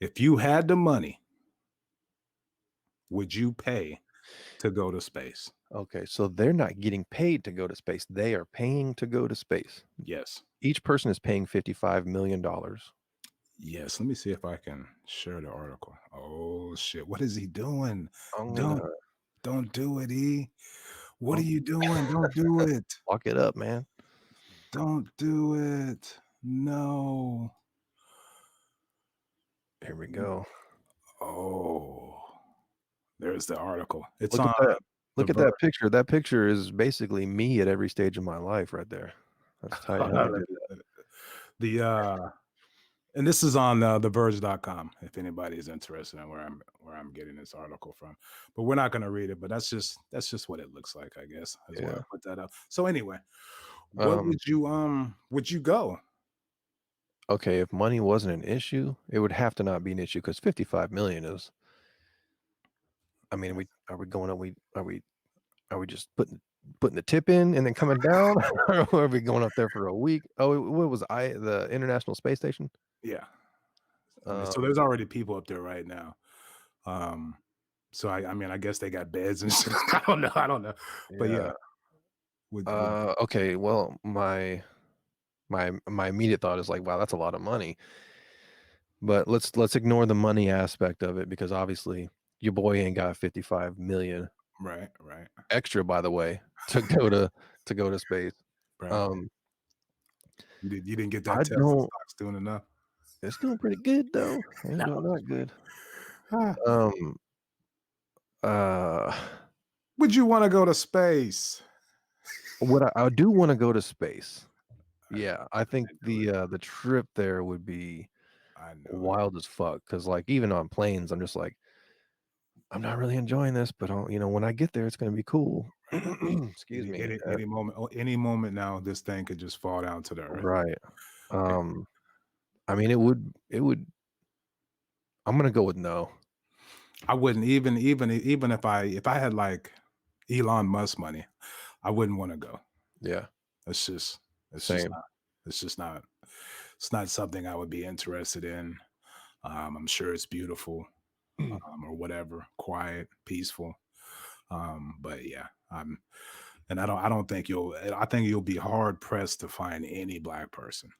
If you had the money, would you pay to go to space? Okay, so they're not getting paid to go to space. They are paying to go to space. Yes. Each person is paying $55 million. Yes. Let me see if I can share the article. Oh shit. What is he doing? I'm gonna Don't don't do it, E. What are oh, you doing? Don't do it. lock it up, man. Don't do it. No. Here we go. Oh, there's the article. It's Look at on that. the Look at Verge. that picture. That picture is basically me at every stage of my life right there. That's tight how they did that. The and this is on theverge.com if anybody is interested in where I'm getting this article from. But we're not going to read it, but that's just what it looks like, I guess. Is why I Yeah. put that up. So anyway, what Um, would you go? okay, if money wasn't an issue, it would have to not be an issue because 55 million is I mean, we are we going up are we just putting the tip in and then coming down? Or are we going up there for a week? Oh, what was I the International Space Station? Yeah. I mean, so Um, there's already people up there right now. Um so I mean, I guess they got beds and shit. I don't know. But yeah, yeah. would Okay, well, my immediate thought is like, wow, that's a lot of money. But let's ignore the money aspect of it because obviously your boy ain't got 55 million right, right, extra, by the way, to go to space. right. Um, You didn't get I that Tesla don't stocks doing enough? it's doing pretty good though. Ain't No. doing that good. Ah. Um, uh, Would you wanna go to space? what I do wanna go to space. I Yeah, I think knew it. the trip there would be I knew it. wild as fuck. Cause like, even on planes, I'm just like, "I'm not really enjoying this, but when I get there, it's gonna be cool." Excuse Any me, any any moment any moment now, this thing could just fall down to the earth. right. Yeah. Um, I mean, it would I'm gonna go with no. I wouldn't even if I had, like, Elon Musk money, I wouldn't wanna go. Yeah, It's just it's just same. not it's just not it's not something I would be interested in. I'm sure it's beautiful, or whatever, quiet, peaceful. But yeah, and I think you'll be hard pressed to find any black person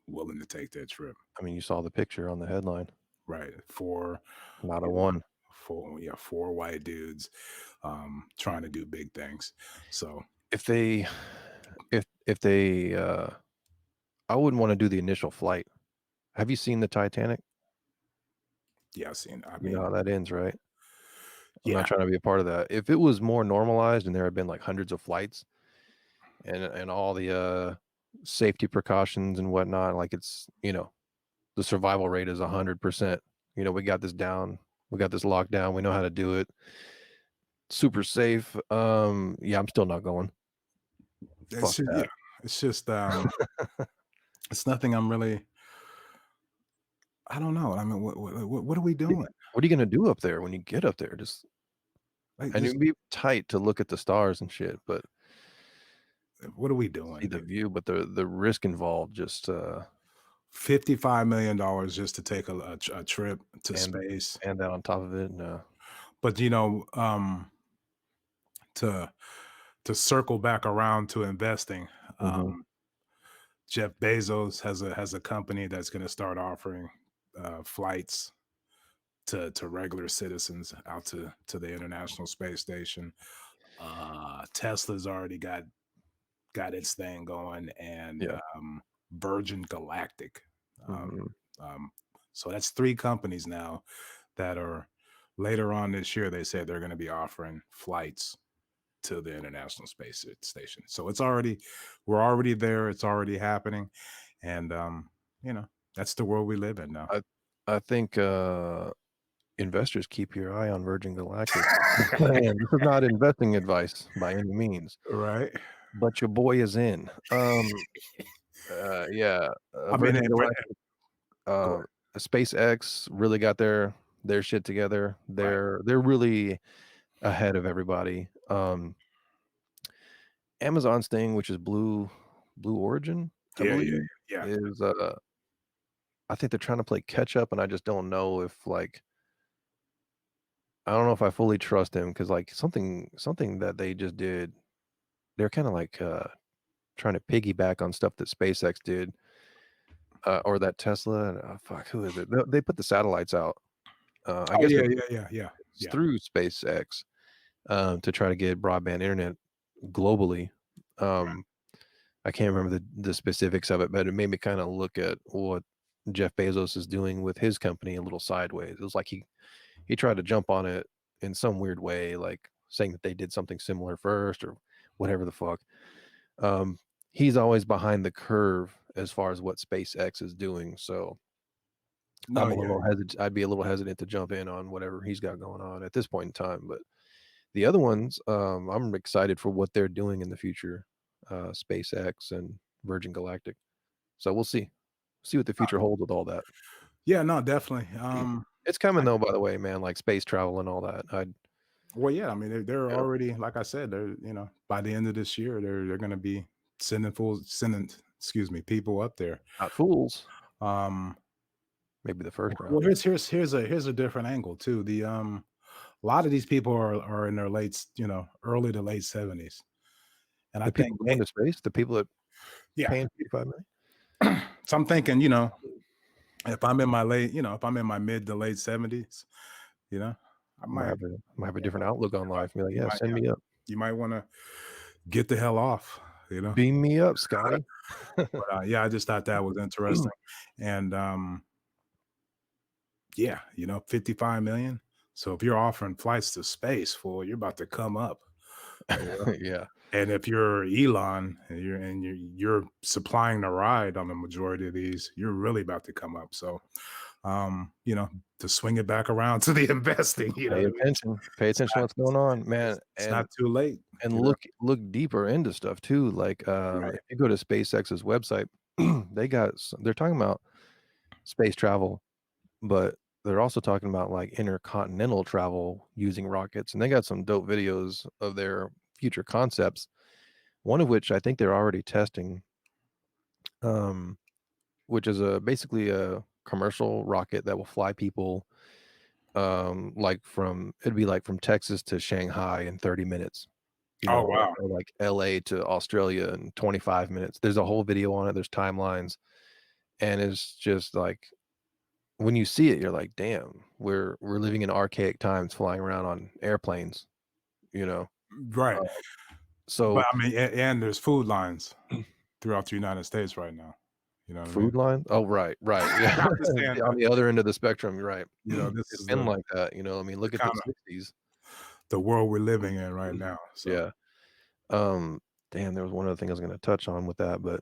willing to take that trip. I mean, you saw the picture on the headline. Right. For Not a you know, one. four white dudes trying to do big things. So If they if they, I wouldn't wanna do the initial flight. Have you seen the Titanic? yeah, I've seen I You know mean, how that ends, right? I'm not yeah, trying to be a part of that. If it was more normalized and there had been, like, hundreds of flights and all the, safety precautions and whatnot, like, the survival rate is 100%. We got this down. We got this locked down. We know how to do it. Super safe. Yeah, I'm still not going. it's Fuck just, yeah, that. it's just it's nothing I'm really I don't know. I mean, what are we Yeah. doing? What are you gonna do up there when you get up there? Just Like and just it'd be tight to look at the stars and shit, but what are we see doing, the dude? view, but the risk involved just, $55 million just to take a trip to and space. and that on top of it, no. But to circle back around to investing, Mhm. Jeff Bezos has a company that's going to start offering flights to regular citizens out to the International Space Station. Tesla's already got its thing going, and Yeah. Virgin Galactic. Um, Mhm. um, so that's three companies now that are later on this year. They said they're going to be offering flights to the International Space Station. So we're already there. It's already happening, and you know that's the world we live in now. I I think, investors, keep your eye on Virgin Galactic. And this is not investing advice by any means, Right. but your boy is in. Yeah, I mean, Virgin but Galactic, go uh, ahead. SpaceX really got their shit together. Right. They're really ahead of everybody. Amazon's thing, which is Blue Origin, I Yeah. Yeah. believe, Yeah. is, I think they're trying to play catch up, and I just don't know if, like I don't know if I fully trust him because like, something that they just did, they're kinda, like, trying to piggyback on stuff that SpaceX did, or that Tesla, fuck, who is it? They put the satellites out, I Oh guess yeah, it's yeah, yeah, yeah, yeah. through SpaceX, to try to get broadband internet globally. Right. Um, I can't remember the specifics of it, but it made me kinda look at what Jeff Bezos is doing with his company a little sideways. It was like he tried to jump on it in some weird way, like saying that they did something similar first or whatever the fuck. Um, he's always behind the curve as far as what SpaceX is doing, so No, yeah, I'd be a little hesitant to jump in on whatever he's got going on at this point in time, but the other ones, I'm excited for what they're doing in the future, SpaceX and Virgin Galactic. So we'll see. See what the future holds with all that. yeah. No, definitely. It's coming I, though, by the way, man, like space travel and all that. I well, yeah. I mean, they're Yeah, already, like I said, they're by the end of this year, they're going to be sending, excuse me, people up there. not fools. Um, Maybe the first well, round. here's a different angle too. A lot of these people are in their early to late 70s, and I The people think, going to space, the people that yeah. paying 55 million. So I'm thinking, if I'm in my mid to late 70s, you know, I Might might, have a might have a you different outlook on life. Be like, you "Yeah, might, send me up. you might want to get the hell off, you know. Beam me up, Scotty." But yeah, I just thought that was interesting, and yeah, 55 million. So if you're offering flights to space, for you're about to come up. You know? Yeah. And if you're Elon and you're supplying the ride on the majority of these, you're really about to come up. So, to swing it back around to the investing, you know Pay what I mean? attention. Pay It's attention to not what's going on, man, it's not too late, and you know? look deeper into stuff too, like, Right. if you go to SpaceX's website, they're talking about space travel, but they're also talking about, like, intercontinental travel using rockets, and they got some dope videos of their future concepts, one of which I think they're already testing, um, which is basically a commercial rocket that will fly people, like, it'd be, like, from Texas to Shanghai in 30 minutes. Oh, wow. Or like LA to Australia in 25 minutes. There's a whole video on it, there's timelines, and it's just like when you see it, you're like, "Damn, we're living in archaic times flying around on airplanes," you know? Right. Uh, But so I mean, and there's food lines throughout the United States right now. You know what I mean? food line? Oh, right, yeah. I'm just saying On that, the other end of the spectrum, you're right. this It's is been the like that, I mean, the look at the kinda '60s. the world we're living in right now. So, Yeah. Um, damn, there was one other thing I was gonna touch on with that, but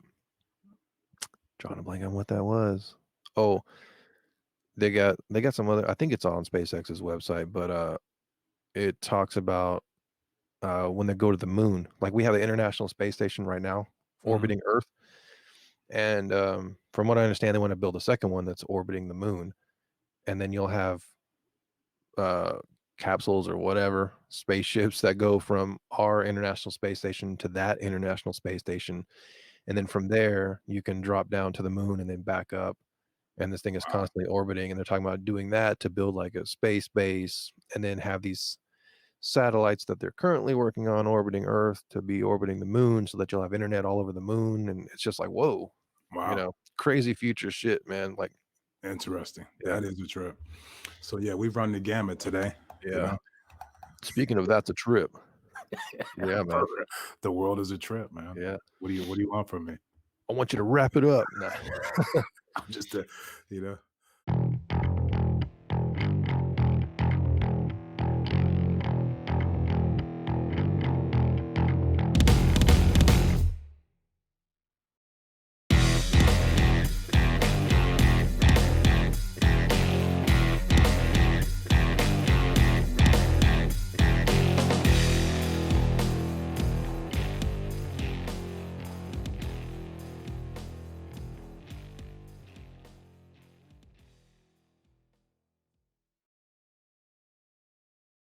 drawing a blank on what that was. Oh, they got some other I think it's on SpaceX's website, but, it talks about, when they go to the moon. Like, we have the International Space Station right now mhm. orbiting Earth, and, from what I understand, they wanna build a second one that's orbiting the moon, and then you'll have, uh, capsules or whatever, spaceships that go from our International Space Station to that International Space Station, and then from there, you can drop down to the moon and then back up, and this thing is Wow. constantly orbiting, and they're talking about doing that to build, like, a space base, and then have these satellites that they're currently working on orbiting Earth to be orbiting the moon so that you'll have internet all over the moon, and it's just like, "Whoa," Wow. crazy future shit, man, like Interesting. yeah, That is a trip. So, yeah, we've run the gamut today, you yeah. know? Speaking of that's a trip. Yeah, For man. real. The world is a trip, man. Yeah. What do you want from me? I want you to wrap it up. Nah. I'm just a you know?